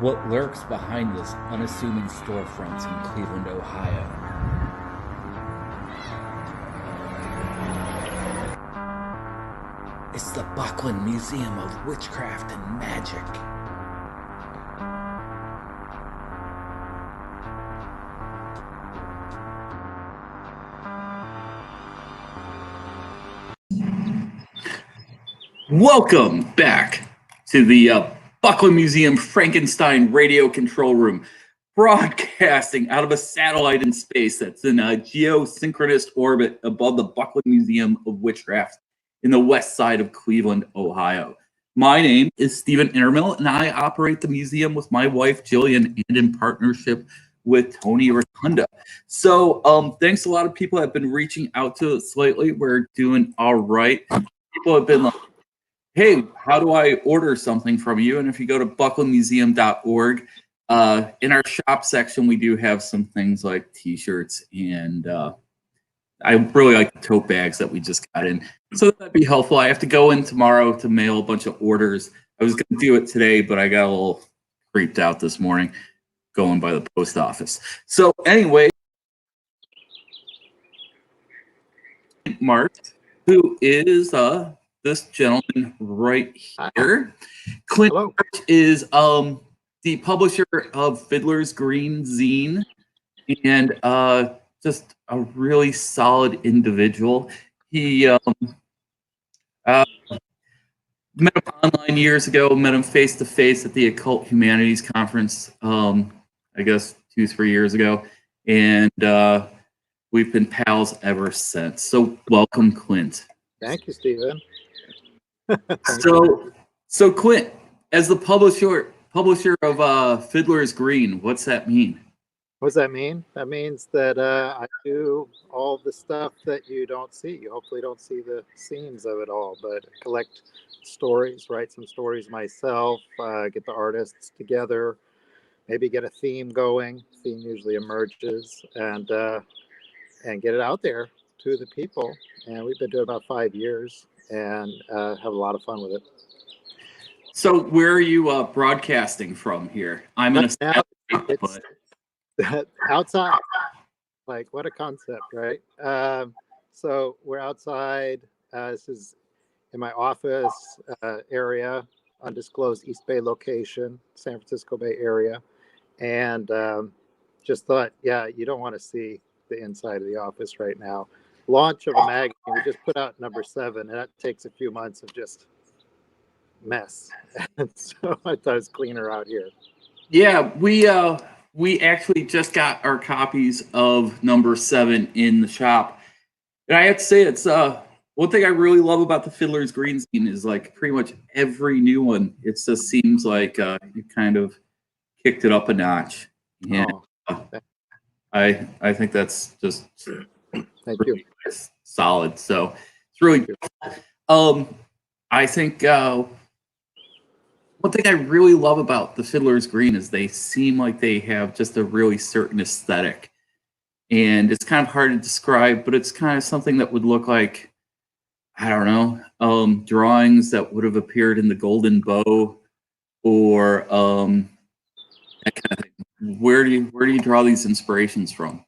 What lurks behind this unassuming storefronts in Cleveland, Ohio? It's the Buckland Museum of Witchcraft and Magic. Welcome back to the Buckland Museum Frankenstein Radio Control Room, broadcasting out of a satellite in space that's in a geosynchronous orbit above the Buckland Museum of Witchcraft in the west side of Cleveland, Ohio. My name is Stephen Intermill, and I operate the museum with my wife, Jillian, and in partnership with Tony Rotunda. So thanks a lot of people have been reaching out to us lately. We're doing all right. People have been like, hey, how do I order something from you? And if you go to bucklandmuseum.org, in our shop section, we do have some things like t-shirts, and I really like the tote bags that we just got in. So that'd be helpful. I have to go in tomorrow to mail a bunch of orders. I was going to do it today, but I got a little creeped out this morning going by the post office. So anyway, Mark, who is this gentleman right here. Clint Marsh is the publisher of Fiddler's Green Zine, and just a really solid individual. He met him online years ago, met him face to face at the Occult Humanities Conference, I guess 2-3 years ago, and we've been pals ever since. So welcome, Clint. Thank you, Stephen. So Clint, as the publisher of Fiddler's Green, what's that mean? What does that mean? That means that I do all the stuff that you don't see. You hopefully don't see the seams of it all, but collect stories, write some stories myself, get the artists together, maybe get a theme going. Theme usually emerges, and get it out there to the people. And we've been doing about 5 years, and have a lot of fun with it. So where are you broadcasting from here? I'm in a satellite, but outside. Like, what a concept, right? So we're outside. This is in my office area, undisclosed East Bay location, San Francisco Bay area. And just thought, yeah, you don't want to see the inside of the office right now. Launch of a magazine. We just put out number 7, and that takes a few months of just mess. And so I thought it's cleaner out here. Yeah, we actually just got our copies of number 7 in the shop, and I have to say, it's one thing I really love about the Fiddler's Green Zine is like pretty much every new one. It just seems like you kind of kicked it up a notch, and I think that's just Thank really you. nice, solid. So it's really cool. I think one thing I really love about the Fiddler's Green is they seem like they have just a really certain aesthetic. And it's kind of hard to describe, but it's kind of something that would look like, I don't know, drawings that would have appeared in the Golden Bow, or that kind of thing. Where do you draw these inspirations from?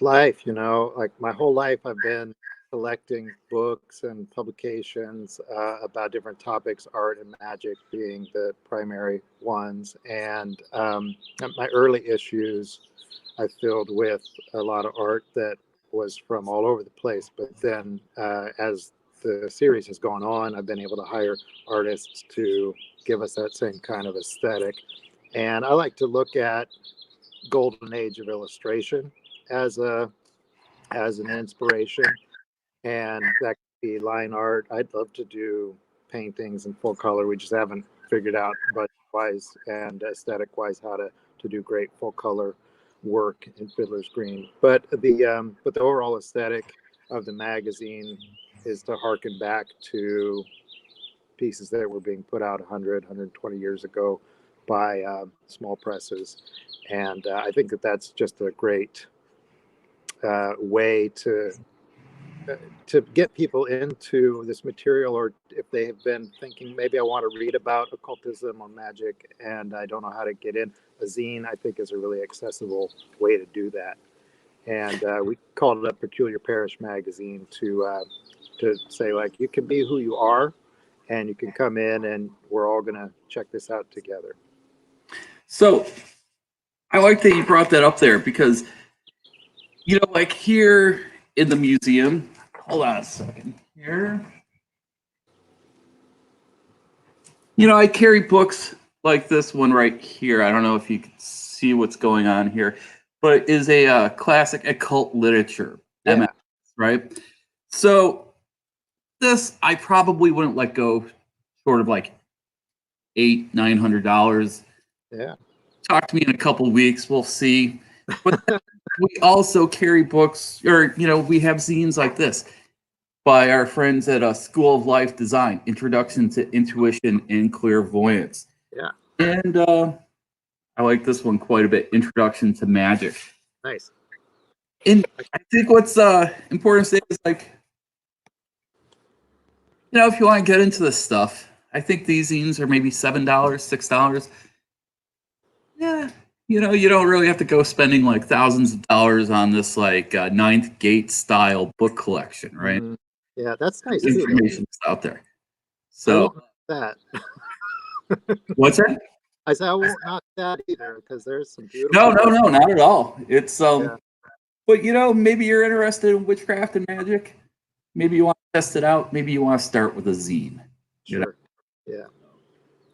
Life, like my whole life I've been collecting books and publications about different topics, art and magic being the primary ones. And my early issues I filled with a lot of art that was from all over the place. But then as the series has gone on, I've been able to hire artists to give us that same kind of aesthetic. And I like to look at golden age of illustration as an inspiration. And that could be line art. I'd love to do paintings in full color. We just haven't figured out budget-wise and aesthetic-wise how to do great full color work in Fiddler's Green. But the overall aesthetic of the magazine is to harken back to pieces that were being put out 100, 120 years ago by small presses. And I think that's just a great way to to get people into this material, or if they have been thinking maybe I want to read about occultism or magic and I don't know how to get in, a zine I think is a really accessible way to do that. And we called it a Peculiar Parish magazine to say, like, you can be who you are and you can come in and we're all going to check this out together. So I like that you brought that up there because, you know, like here in the museum, hold on a second here. You know, I carry books like this one right here. I don't know if you can see what's going on here, but it is a classic occult literature, Yeah. MS, right? So this I probably wouldn't let go short of like $800-900. Yeah. Talk to me in a couple weeks. We'll see. But we also carry books, or you know, we have zines like this by our friends at School of Life Design, Introduction to Intuition and Clairvoyance. Yeah. And I like this one quite a bit, Introduction to Magic. Nice. And I think what's important to say is, like, you know, if you want to get into this stuff, I think these zines are maybe $7, $6. Yeah, you know, you don't really have to go spending like thousands of dollars on this like Ninth Gate style book collection, right? Mm, yeah, that's nice too. Information's out there. I So won't knock that. what's that? I said I won't knock that either, because there's some beautiful. No, not at all. It's Yeah. but you know, maybe you're interested in witchcraft and magic. Maybe you want to test it out. Maybe you want to start with a zine. You know? Sure. Yeah.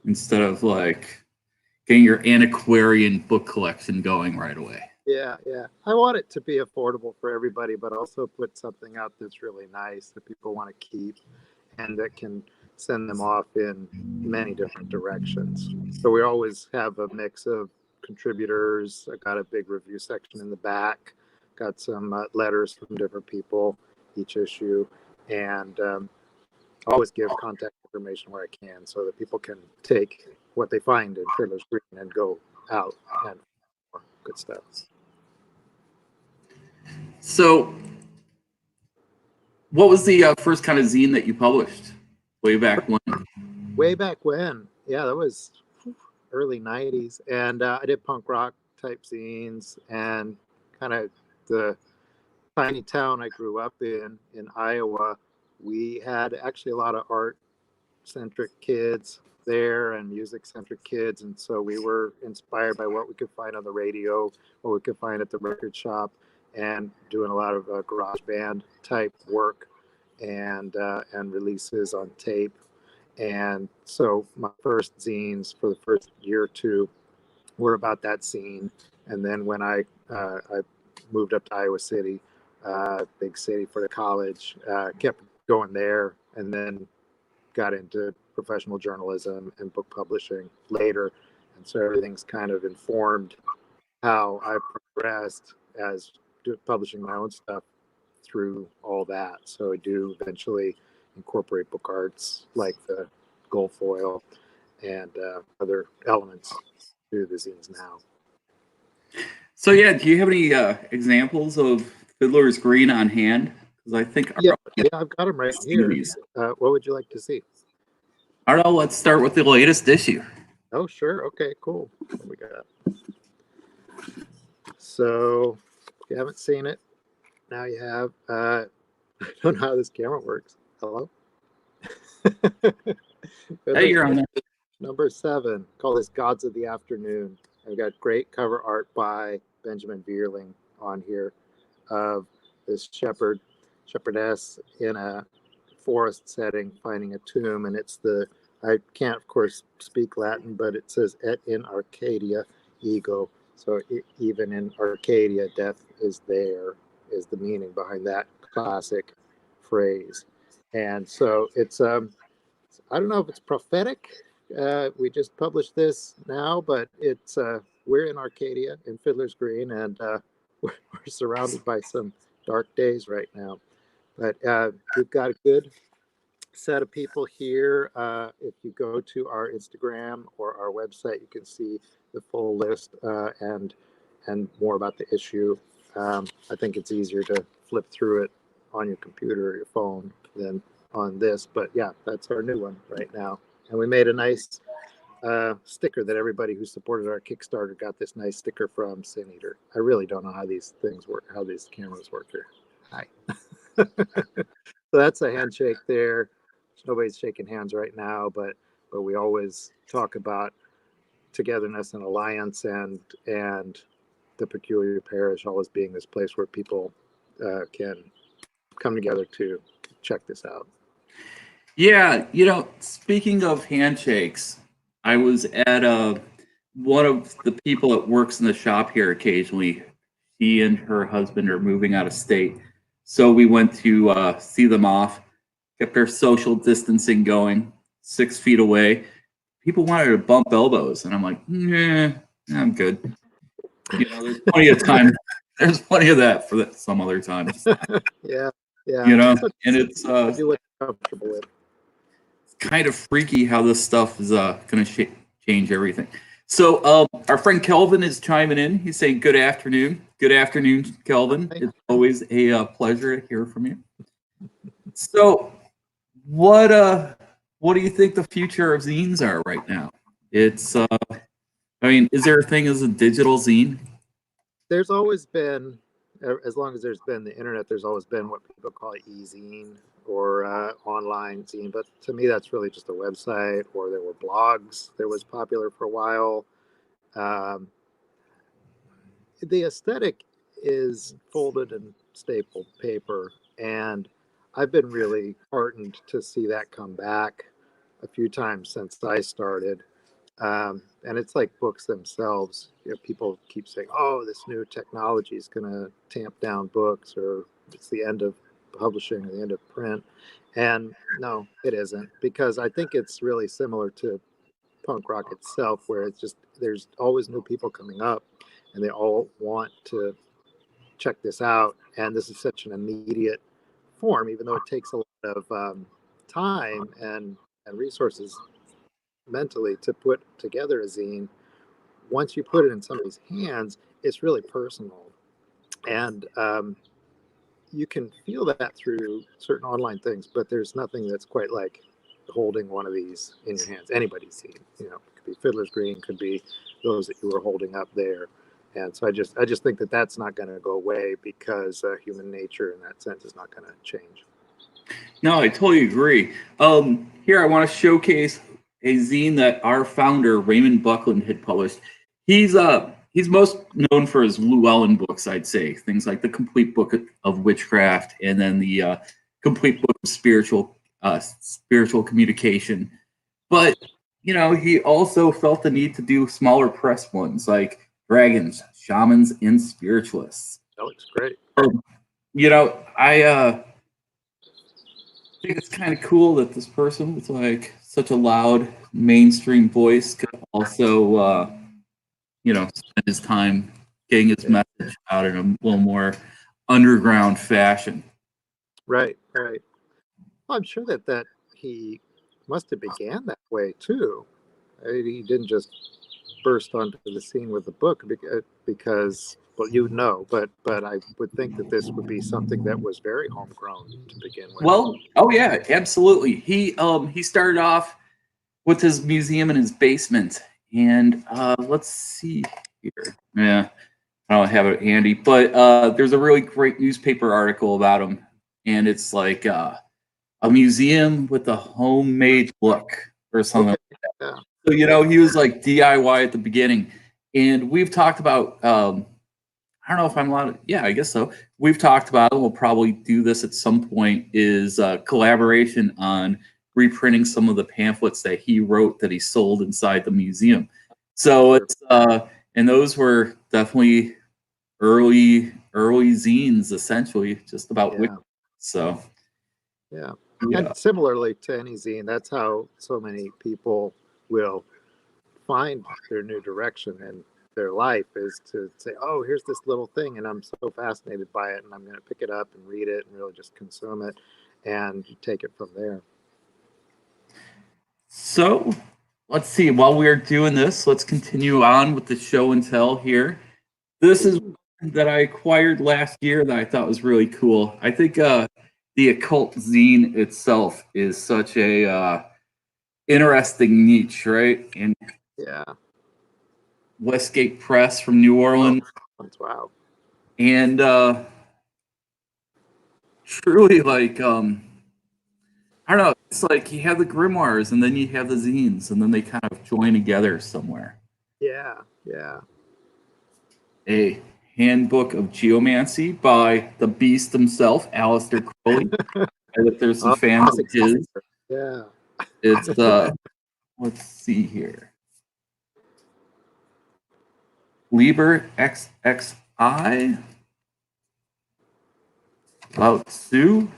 Instead of like getting your antiquarian book collection going right away. Yeah, yeah. I want it to be affordable for everybody, but also put something out that's really nice that people want to keep and that can send them off in many different directions. So we always have a mix of contributors. I got a big review section in the back, got some letters from different people each issue, and always give contact information where I can so that people can take what they find in Fiddler's Green and go out and more good stuff. So, what was the first kind of zine that you published way back when? Way back when, yeah, that was early 90s. And I did punk rock type zines, and kind of the tiny town I grew up in Iowa, we had actually a lot of art-centric kids there and music-centric kids. And so we were inspired by what we could find on the radio, what we could find at the record shop, and doing a lot of garage band type work and releases on tape. And so my first zines for the first year or two were about that scene. And then when I moved up to Iowa City, big city for the college, kept going there, and then got into professional journalism and book publishing later. And so everything's kind of informed how I progressed as publishing my own stuff through all that. So I do eventually incorporate book arts like the gold foil and other elements to the zines now. So yeah, do you have any examples of Fiddler's Green on hand? Because I think Yeah, I've got them right here. What would you like to see? I don't know. Let's start with the latest issue. Oh, sure. Okay, cool. What we got? So if you haven't seen it, now you have. I don't know how this camera works. Hello? Hey, you're on there. Number 7, called this Gods of the Afternoon. I've got great cover art by Benjamin Vierling on here of this shepherdess in a forest setting finding a tomb. And it's I can't, of course, speak Latin, but it says, et in Arcadia ego. So even in Arcadia, death is there, is the meaning behind that classic phrase. And so it's, I don't know if it's prophetic. We just published this now, but it's we're in Arcadia in Fiddler's Green, and we're surrounded by some dark days right now. But we've got a good set of people here. If you go to our Instagram or our website, you can see the full list and more about the issue. I think it's easier to flip through it on your computer or your phone than on this. But yeah, that's our new one right now. And we made a nice sticker that everybody who supported our Kickstarter got this nice sticker from Sin Eater. I really don't know how these things work, how these cameras work here. Hi. So that's a handshake there. Nobody's shaking hands right now, but we always talk about togetherness and alliance, and the peculiar parish always being this place where people can come together to check this out. Yeah, you know, speaking of handshakes, I was at one of the people that works in the shop here occasionally. She and her husband are moving out of state. So we went to see them off, kept our social distancing going, 6 feet away. People wanted to bump elbows, and I'm like, nah, I'm good. You know, there's plenty of time. There's plenty of that for some other time. Yeah, yeah. You know, and it's do what you're comfortable with. kind of freaky how this stuff is going to change everything. So our friend Kelvin is chiming in. He's saying, good afternoon. Good afternoon, Kelvin. It's always a pleasure to hear from you. So what do you think the future of zines are right now? It's, I mean, is there a thing as a digital zine? There's always been, as long as there's been the internet, there's always been what people call e-zine or online zine. But to me, that's really just a website, or there were blogs that was popular for a while. The aesthetic is folded and stapled paper, and I've been really heartened to see that come back a few times since I started. And it's like books themselves. You know, people keep saying, "Oh, this new technology is going to tamp down books," or "It's the end of publishing or the end of print." And no, it isn't, because I think it's really similar to punk rock itself, where it's just there's always new people coming up, and they all want to check this out. And this is such an immediate form, even though it takes a lot of time and resources mentally to put together a zine. Once you put it in somebody's hands, it's really personal, and you can feel that through certain online things. But there's nothing that's quite like holding one of these in your hands. Anybody's zine, you know, it could be Fiddler's Green, could be those that you were holding up there. And so I just think that that's not going to go away, because human nature in that sense is not going to change. No, I totally agree. Here I want to showcase a zine that our founder Raymond Buckland had published. He's most known for his Llewellyn books, I'd say, things like the Complete Book of Witchcraft, and then the Complete Book of Spiritual Communication. But you know, he also felt the need to do smaller press ones like Dragons, Shamans, and Spiritualists. That looks great. You know, I think it's kind of cool that this person with like such a loud mainstream voice could also, you know, spend his time getting his message out in a little more underground fashion. Right. Well, I'm sure that he must have began that way too. He didn't just burst onto the scene with the book because well, you know, but I would think that this would be something that was very homegrown to begin with. Well, oh yeah, absolutely. He started off with his museum in his basement, and let's see here. Yeah, I don't have it handy, but there's a really great newspaper article about him, and it's like a museum with a homemade look or something. Okay. Like that. Yeah. So you know, he was like DIY at the beginning, and we've talked about. I don't know if I'm allowed to. Yeah, I guess so. We've talked about it. We'll probably do this at some point. Is collaboration on reprinting some of the pamphlets that he wrote that he sold inside the museum. So it's and those were definitely early zines, essentially, just about witches. So yeah. And similarly to any zine, that's how so many people will find their new direction in their life, is to say, oh, here's this little thing, and I'm so fascinated by it, and I'm going to pick it up and read it and really just consume it, and take it from there. So let's see. While we're doing this, let's continue on with the show and tell here. This is that I acquired last year that I thought was really cool. I think the Occult zine itself is such a interesting niche, right? And Yeah. Westgate Press from New Oh, Orleans, wow. and truly like I don't know. It's like you have the grimoires, and then you have the zines, and then they kind of join together somewhere. Yeah. Yeah. A Handbook of Geomancy by the Beast himself, Aleister Crowley. I bet there's some Oh, fans of classic. his. Yeah. It's let's see here. Liber XXI about Sue.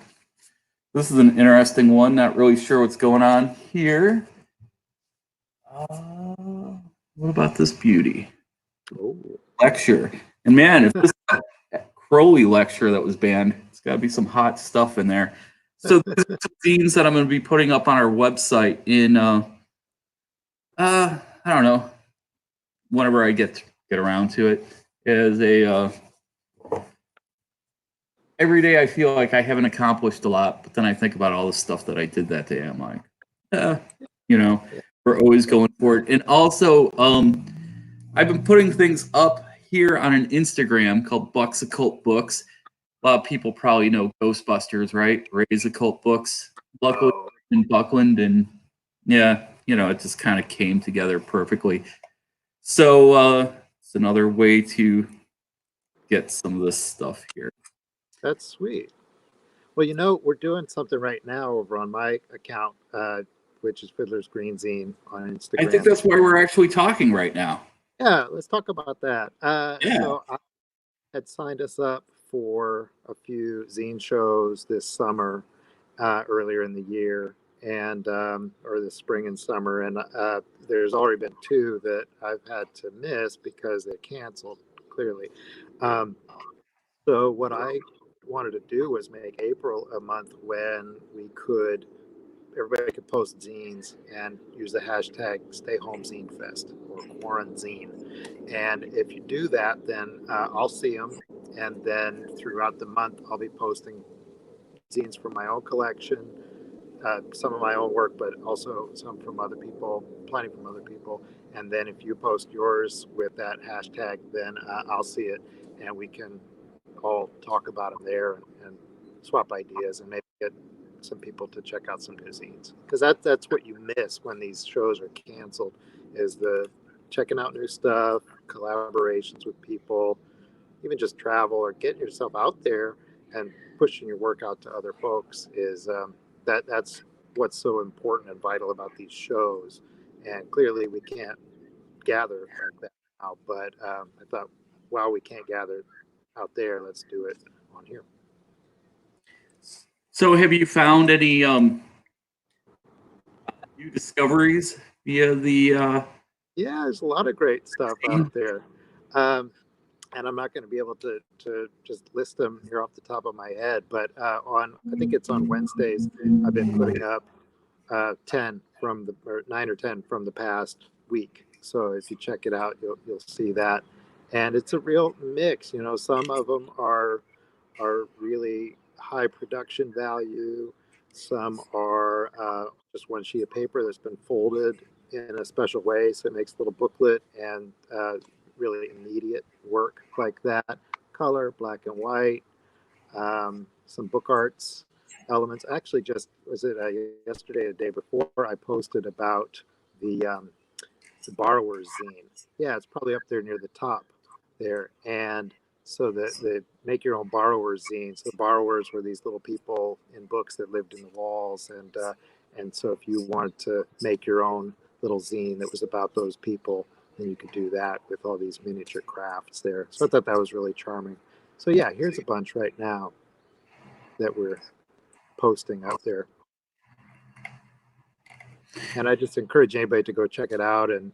This is an interesting one. Not really sure what's going on here. What about this beauty? Oh. Lecture. And man, if this is a Crowley lecture that was banned, it's got to be some hot stuff in there. So these are some scenes that I'm going to be putting up on our website in, I don't know, whenever I get around to it. As a every day I feel like I haven't accomplished a lot, but then I think about all the stuff that I did that day. I'm like, you know, we're always going forward. And also, I've been putting things up here on an Instagram called Buck's Occult Books. A lot of people probably know Ghostbusters, right? Ray's Occult Books. Luckily, Oh. in Buckland, and yeah, it just kind of came together perfectly. So it's another way to get some of this stuff here. That's sweet. Well, we're doing something right now over on my account, which is Fiddler's Green Zine on I think Instagram. that's why we're actually talking right now. Yeah, let's talk about that. Yeah. So I had signed us up for a few zine shows this summer, earlier in the year, and or the spring and summer, and there's already been two that I've had to miss because they canceled. Clearly, um, so what I wanted to do was make April a month when everybody could post zines and use the hashtag Stay Home Zine Fest or Quaranzine. And if you do that, then I'll see them. And then throughout the month, I'll be posting zines from my own collection, some of my own work, but also some from other people, plenty from other people. And then if you post yours with that hashtag, then I'll see it and we can all talk about them there and swap ideas and maybe get some people to check out some new zines, because that's what you miss when these shows are canceled, is the checking out new stuff, collaborations with people, even just travel or getting yourself out there and pushing your work out to other folks is that's what's so important and vital about these shows. And clearly we can't gather like that now, but I thought, wow, we can't gather out there, let's do it on here. So have you found any new discoveries via the Yeah, there's a lot of great stuff out there. And I'm not going to be able to just list them here off the top of my head, but I think it's on Wednesdays, I've been putting up 10 from or 9 or 10 from the past week. So if you check it out, you'll see that. And it's a real mix. Some of them are really high production value. Some are just one sheet of paper that's been folded in a special way, so it makes a little booklet and really immediate work like that. Color, black and white, some book arts elements. Actually, just was it yesterday, or the day before, I posted about the borrower's zine. Yeah, it's probably up there near the top there. And so the make your own borrower's zine. So the borrowers were these little people in books that lived in the walls, and so if you wanted to make your own little zine that was about those people, then you could do that with all these miniature crafts there. So I thought that was really charming. So yeah, here's a bunch right now that we're posting out there. And I just encourage anybody to go check it out and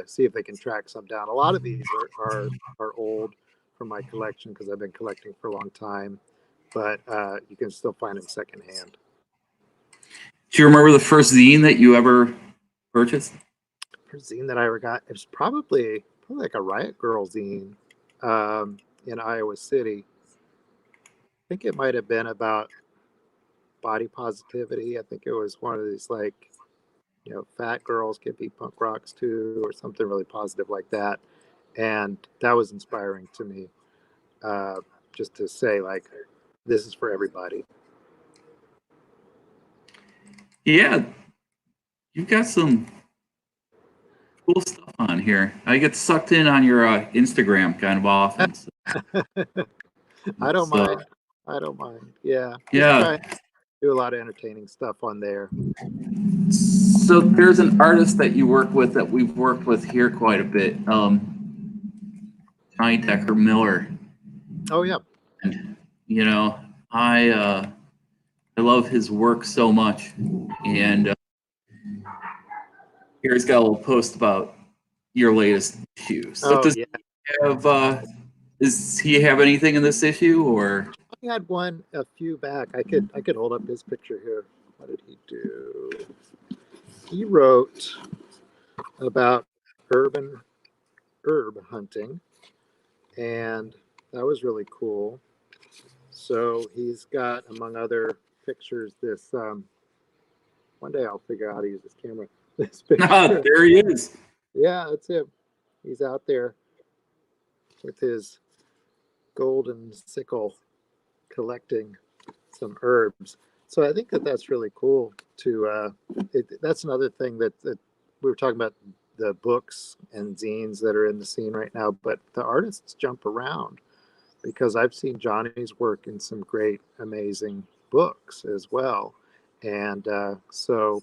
see if they can track some down. A lot of these are old from my collection because I've been collecting for a long time, but you can still find them secondhand. do you remember the first zine that you ever purchased? First zine that I ever got, it was probably like a Riot Girl zine. in Iowa City. I think it might have been about body positivity. I think it was one of these like, you know, fat girls can be punk rocks too, or something really positive like that. And that was inspiring to me, just to say like, this is for everybody. Yeah, you've got some cool stuff on here. I get sucked in on your Instagram kind of often. So, I don't so, mind. I don't mind. Yeah, just yeah. try to do a lot of entertaining stuff on there. So there's an artist that you work with that we've worked with here quite a bit, Johnny Decker Miller. Oh yeah. And you know, I love his work so much. And here he's got a little post about your latest issue. So Oh does yeah. he have does he have anything in this issue, or? I had one a few back. I could hold up his picture here. What did he do? He wrote about urban herb hunting, and that was really cool. So he's got, among other pictures, this. One day I'll figure out how to use this camera. This picture. There he is. Yeah, that's him. He's out there with his golden sickle collecting some herbs. So I think that that's really cool. That's another thing that we were talking about, the books and zines that are in the scene right now, but the artists jump around, because I've seen Johnny's work in some great, amazing books as well. And so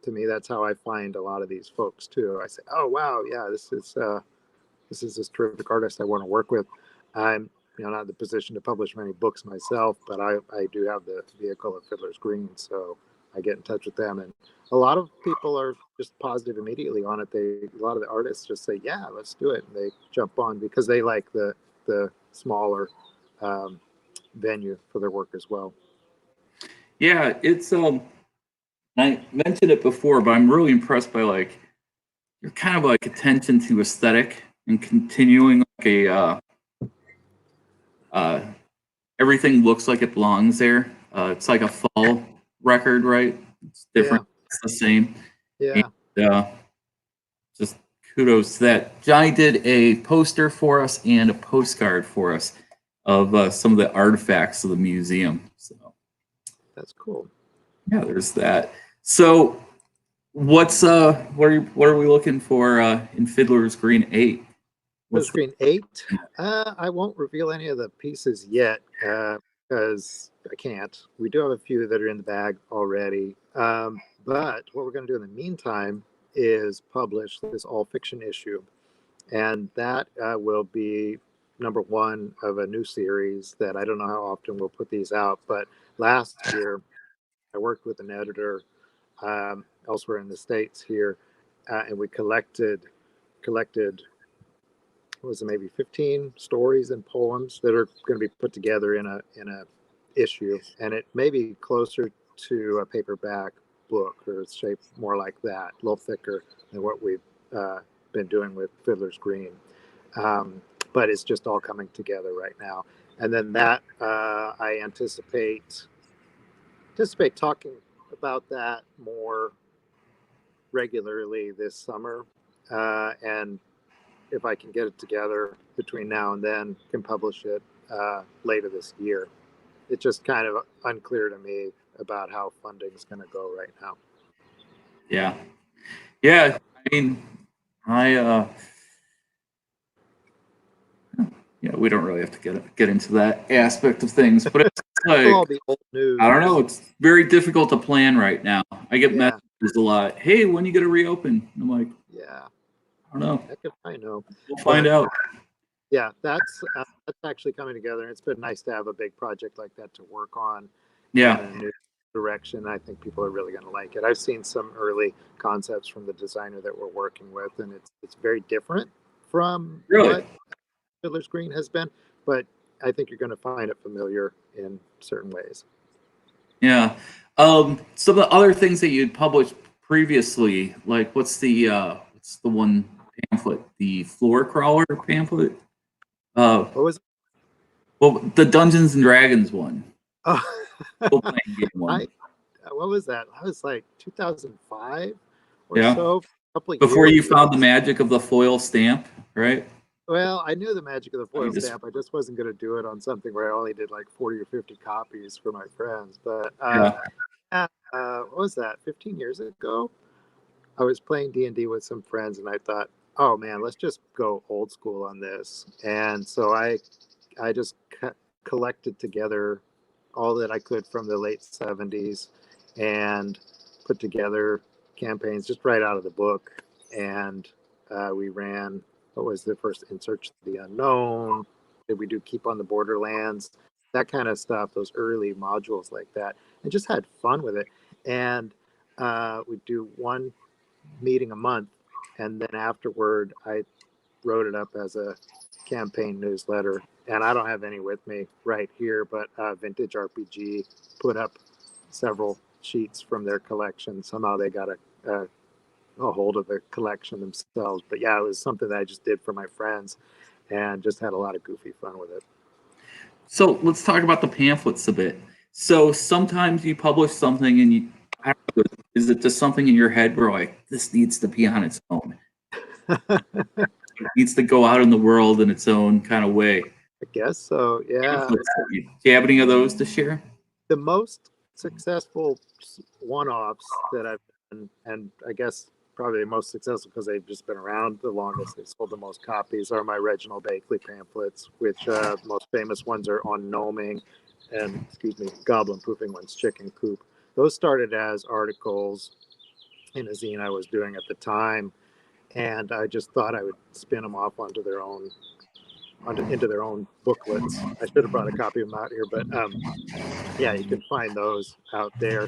to me, that's how I find a lot of these folks too. I say, oh, wow, yeah, this is this terrific artist I want to work with. I'm not in the position to publish many books myself, but I do have the vehicle of Fiddler's Green, so I get in touch with them, and a lot of people are just positive immediately on it. A lot of the artists just say, yeah, let's do it, and they jump on because they like the smaller venue for their work as well. Yeah, it's I mentioned it before, but I'm really impressed by like your kind of like attention to aesthetic and continuing like a everything looks like it belongs there. It's like a fall record, right? It's different. Yeah. It's the same. Yeah. And, just kudos to that. Johnny did a poster for us and a postcard for us of some of the artifacts of the museum. So That's cool. yeah, there's that. So what are we looking for in Fiddler's Green 8? Fiddler's Green 8. I won't reveal any of the pieces yet because I can't. We do have a few that are in the bag already. But what we're going to do in the meantime is publish this all fiction issue. And that will be number one of a new series that I don't know how often we'll put these out. But last year, I worked with an editor elsewhere in the States here, and we collected what was it, maybe 15 stories and poems that are going to be put together in a issue, and it may be closer to a paperback book, or it's shaped more like that, a little thicker than what we've been doing with Fiddler's Green. But it's just all coming together right now. And then that I anticipate talking about that more regularly this summer. And if I can get it together between now and then, can publish it later this year. It's just kind of unclear to me about how funding's going to go right now. Yeah. Yeah. I mean, yeah, we don't really have to get into that aspect of things, but it's like, It'll all be old news. I don't know. It's very difficult to plan right now. I get Yeah. messages a lot. Hey, when you going to reopen? I'm like, Yeah, I don't know. I know. We'll find out. Yeah, that's actually coming together. And it's been nice to have a big project like that to work on. Yeah. In a new direction. I think people are really going to like it. I've seen some early concepts from the designer that we're working with, and it's very different from what Fiddler's Green has been, but I think you're going to find it familiar in certain ways. Yeah. Some of the other things that you'd published previously, like what's the one pamphlet, the floor crawler pamphlet? What was it? Well, the Dungeons and Dragons one. Oh, Role-playing game one. what was that? I was like 2005 or Yeah. so. A couple of Before years. you found the magic of the foil stamp, right? Well, I knew the magic of the foil just- stamp. I just wasn't going to do it on something where I only did like 40 or 50 copies for my friends. But what was that? 15 years ago, I was playing D&D with some friends, and I thought, oh man, let's just go old school on this. And so I just collected together all that I could from the late 70s and put together campaigns just right out of the book. And we ran, what was the first In Search of the Unknown? Did we do Keep on the Borderlands? That kind of stuff, those early modules like that, and just had fun with it. And we'd do one meeting a month, and then afterward I wrote it up as a campaign newsletter. And I don't have any with me right here, but Vintage RPG put up several sheets from their collection. Somehow they got a hold of the collection themselves. But yeah, it was something that I just did for my friends and just had a lot of goofy fun with it. So let's talk about the pamphlets a bit. So sometimes you publish something and you, I don't know, is it just something in your head where like, this needs to be on its own? It needs to go out in the world in its own kind of way. I guess so, yeah. Do you have any of those to share? The most successful one-offs that I've done, and I guess probably the most successful because they've just been around the longest, they sold the most copies, are my Reginald Bakley pamphlets, which most famous ones are On Gnoming and, Goblin Pooping One's Chicken Coop. Those started as articles in a zine I was doing at the time, and I just thought I would spin them off into their own booklets. I should have brought a copy of them out here, but yeah, you can find those out there,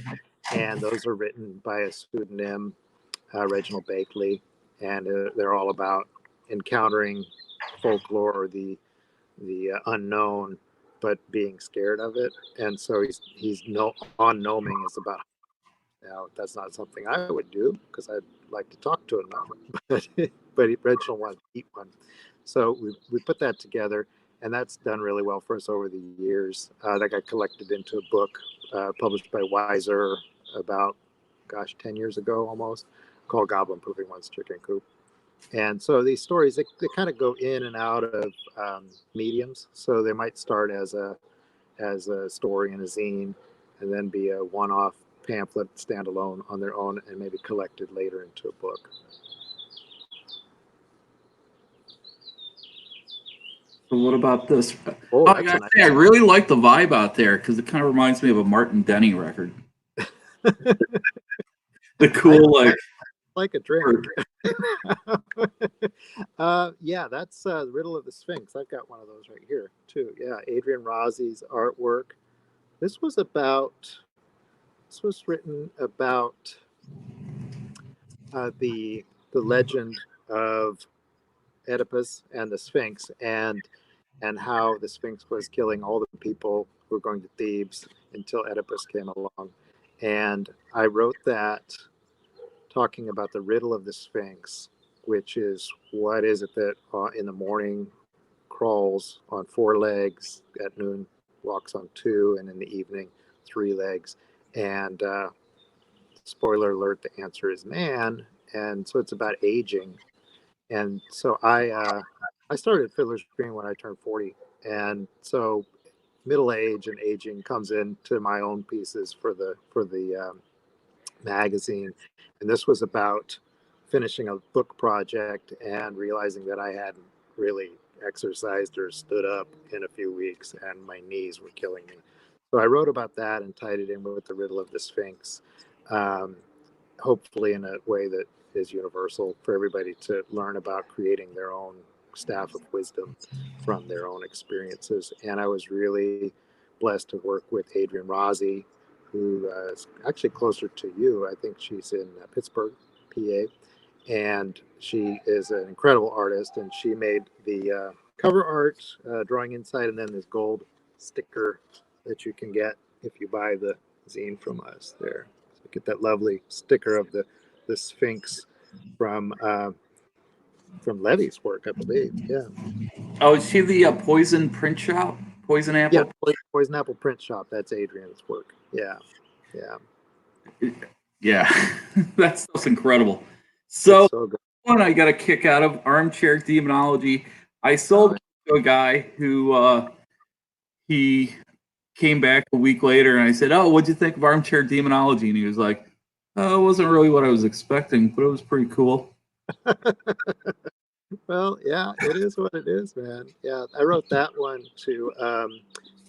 and those are written by a pseudonym, Reginald Bakley, and they're all about encountering folklore or the unknown, but being scared of it. And so On Gnoming is about. Now, that's not something I would do because I'd like to talk to him, but Reginald wanted to eat one. So we put that together, and that's done really well for us over the years. That got collected into a book published by Weiser about, 10 years ago almost, called Goblin Pooping One's Chicken Coop. And so these stories, they kind of go in and out of mediums. So they might start as a story in a zine, and then be a one-off pamphlet standalone on their own, and maybe collected later into a book. So what about this? Oh, I gotta say, I really like the vibe out there because it kind of reminds me of a Martin Denny record. The cool, like a drink. Yeah, that's the Riddle of the Sphinx. I've got one of those right here too. Yeah, Adrian Rossi's artwork. This was written about the legend of Oedipus and the Sphinx, and how the Sphinx was killing all the people who were going to Thebes until Oedipus came along. And I wrote that talking about the riddle of the Sphinx, which is, what is it that in the morning crawls on 4 legs, at noon walks on 2, and in the evening 3 legs. And spoiler alert, the answer is man. And so it's about aging. And so I started Fiddler's Green when I turned 40. And so middle age and aging comes into my own pieces for the magazine. And this was about finishing a book project and realizing that I hadn't really exercised or stood up in a few weeks, and my knees were killing me. So I wrote about that and tied it in with the Riddle of the Sphinx, hopefully in a way that is universal for everybody to learn about creating their own staff of wisdom from their own experiences. And I was really blessed to work with Adrian Rossi, who is actually closer to you. I think she's in Pittsburgh, PA. And she is an incredible artist, and she made the cover art, drawing inside, and then this gold sticker that you can get if you buy the zine from us there. So get that lovely sticker of the Sphinx from Levy's work, I believe. Yeah. Oh, is she the Poison print shop Poison Yeah, Apple? Poison Apple Print Shop. That's Adrian's work. Yeah, yeah. Yeah, that stuff's incredible. It's So so good. one I got a kick out of Armchair Demonology. I sold Oh, it to a guy who he came back a week later, and I said, "Oh, what'd you think of Armchair Demonology?" And he was like, "Oh, it wasn't really what I was expecting, but it was pretty cool." well, yeah, it is what it is, man. Yeah, I wrote that one to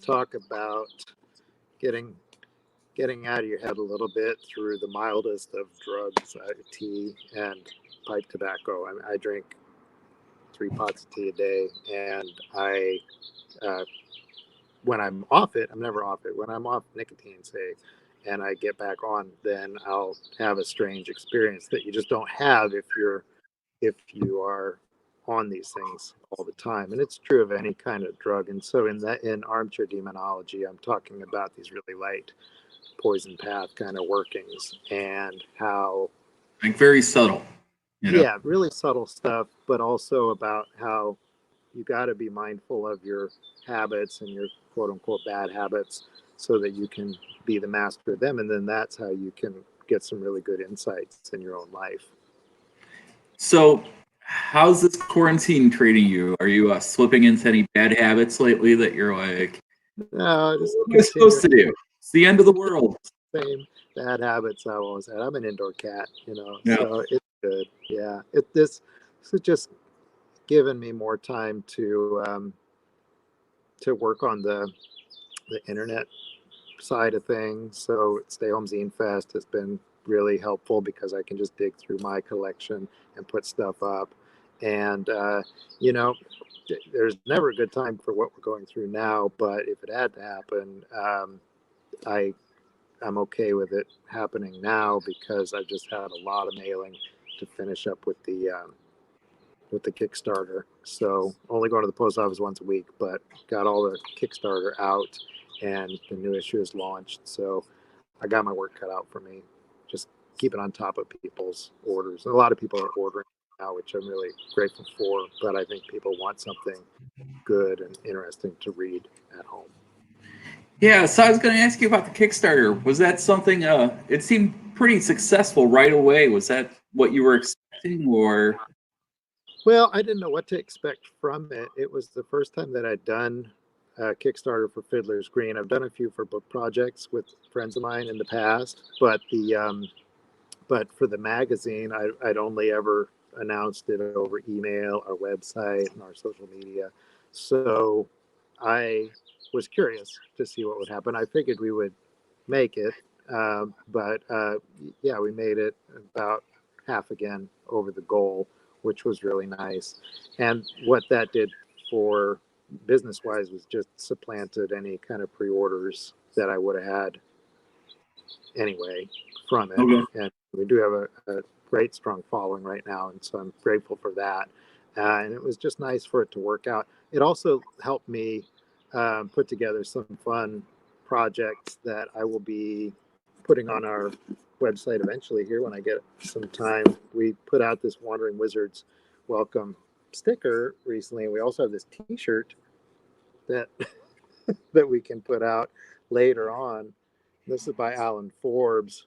talk about getting getting out of your head a little bit through the mildest of drugs, tea and pipe tobacco. I drink 3 pots of tea a day, and uh, when I'm off it, I'm never off it. When I'm off nicotine, say, and I get back on, then I'll have a strange experience that you just don't have if you are on these things all the time. And it's true of any kind of drug. And so in Armchair Demonology, I'm talking about these really light poison path kind of workings and how, Like very subtle, you know. yeah, really subtle stuff, but also about how you got to be mindful of your habits and your quote unquote bad habits so that you can be the master of them. And then that's how you can get some really good insights in your own life. So, how's this quarantine treating you? Are you slipping into any bad habits lately that you're like, Just what am I supposed continuing to do? It's the end of the world. the same bad habits I always had. I'm an indoor cat, Yeah. so it's good. Yeah, this is just giving me more time to work on the internet side of things. So Stay Home Zine Fest has been really helpful because I can just dig through my collection and put stuff up. And you know, there's never a good time for what we're going through now. But if it had to happen, I I'm okay with it happening now because I've just had a lot of mailing to finish up with the Kickstarter. So only going to the post office once a week, but got all the Kickstarter out and the new issue is launched. So I got my work cut out for me. Just keeping on top of people's orders. And a lot of people are ordering now, which I'm really grateful for. But I think people want something good and interesting to read at home. Yeah, so I was going to ask you about the Kickstarter. Was that something, it seemed pretty successful right away. Was that what you were expecting, or? Well, I didn't know what to expect from it. It was the first time that I'd done a Kickstarter for Fiddler's Green. I've done a few for book projects with friends of mine in the past, but for the magazine, I'd only ever announced it over email, our website, and our social media. So I was curious to see what would happen. I figured we would make it, but yeah, we made it about half again over the goal, which was really nice. And what that did for business wise was just supplanted any kind of pre orders that I would have had anyway from it. Okay. And we do have a great, strong following right now. And so I'm grateful for that. And it was just nice for it to work out. It also helped me put together some fun projects that I will be putting on our website eventually here when I get some time. We put out this Wandering Wizards welcome sticker recently. And we also have this t-shirt that that we can put out later on. This is by Alan Forbes,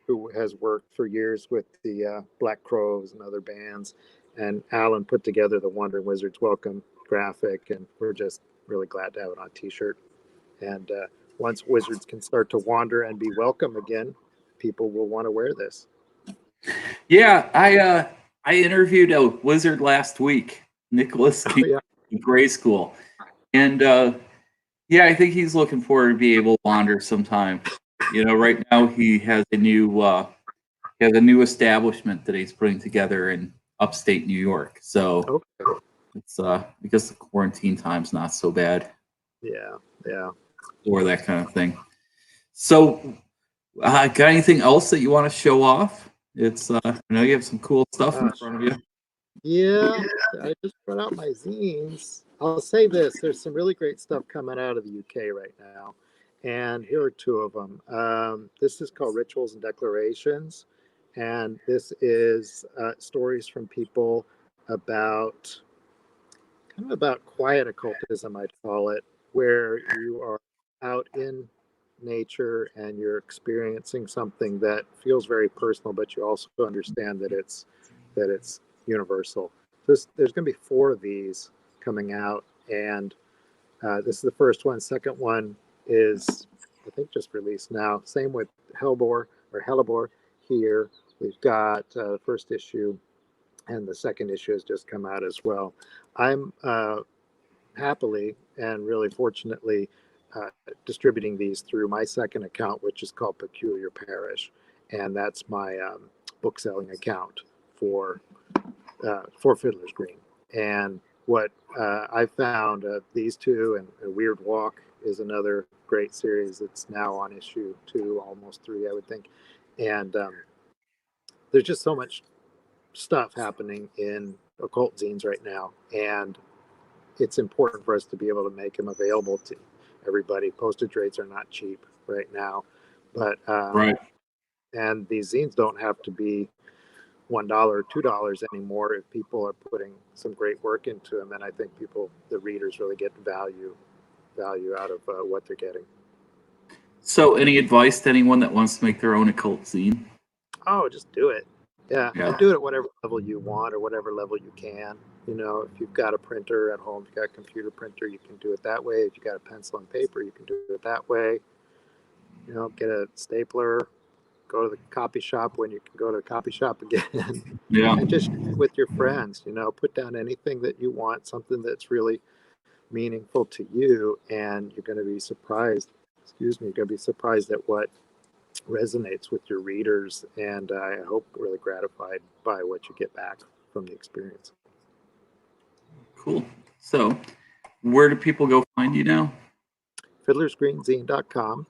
who has worked for years with the Black Crows and other bands. And Alan put together the Wandering Wizards welcome graphic, and we're just really glad to have it on t-shirt. And once wizards can start to wander and be welcome again, people will want to wear this. Yeah, I interviewed a wizard last week, Nicholas Oh King, yeah, in grade school, and yeah, I think he's looking forward to be able to wander sometime. You know, right now he has a new establishment that he's putting together in upstate New York. So okay, it's because the quarantine time's not so bad yeah, yeah. or that kind of thing. So, got anything else that you want to show off? It's I know you have some cool stuff in front of you. Yeah, I just brought out my zines. I'll say this: there's some really great stuff coming out of the UK right now, and here are two of them. This is called Rituals and Declarations, and this is stories from people about kind of about quiet occultism, I'd call it, where you are out in nature and you're experiencing something that feels very personal, but you also understand that it's universal. There's going to be 4 of these coming out, and this is the first one. Second one is, I think, just released now. Same with Hellebore here. We've got the first issue, and the second issue has just come out as well. I'm happily and really fortunately distributing these through my second account, which is called Peculiar Parish, and that's my book selling account for Fiddler's Green. And what I found, these two, and Weird Walk is another great series that's now on issue 2, almost 3, I would think. And there's just so much stuff happening in occult zines right now, and it's important for us to be able to make them available to everybody. Postage rates are not cheap right now, but Right. and these zines don't have to be $1 or $2 anymore if people are putting some great work into them. And I think the readers really get value out of what they're getting. So, any advice to anyone that wants to make their own occult zine? Oh, just do it. Yeah, Yeah. and do it at whatever level you want or whatever level you can. You know, if you've got a printer at home, if you've got a computer printer, you can do it that way. If you've got a pencil and paper, you can do it that way. You know, get a stapler, go to the copy shop when you can go to the copy shop again. Yeah. And just with your friends, you know, put down anything that you want, something that's really meaningful to you, and you're going to be surprised. You're going to be surprised at what resonates with your readers, and I hope really gratified by what you get back from the experience. Cool. So, where do people go find you now? fiddlersgreenzine.com,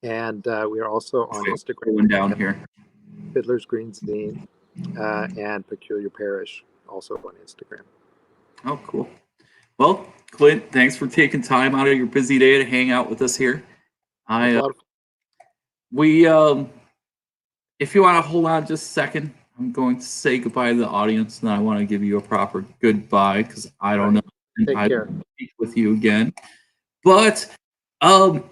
and we are also on Instagram. Going down here. Fiddler's Green Zine and Peculiar Parish, also on Instagram. Oh, cool. Well, Clint, thanks for taking time out of your busy day to hang out with us here. If you want to hold on just a second, I'm going to say goodbye to the audience, and I want to give you a proper goodbye because I don't know. Take care. I'll speak with you again. But, no,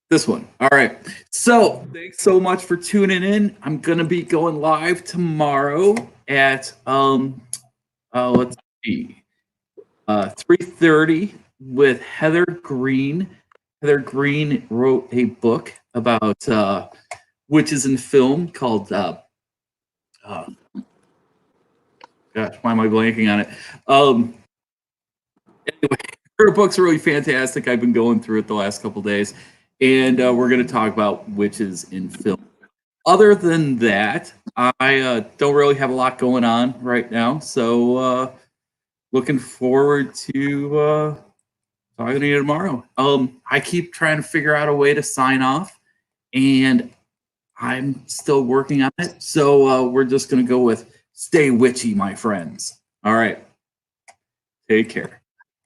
this one. All right. So, thanks so much for tuning in. I'm going to be going live tomorrow at, let's see, 3:30 with Heather Green. Heather Green wrote a book about witches in film called gosh, why am I blanking on it? Anyway, her book's really fantastic. I've been going through it the last couple days, and we're going to talk about witches in film. Other than that, I don't really have a lot going on right now, so looking forward to talking to you tomorrow. I keep trying to figure out a way to sign off, and I'm still working on it. So we're just going to go with stay witchy, my friends. All right. Take care.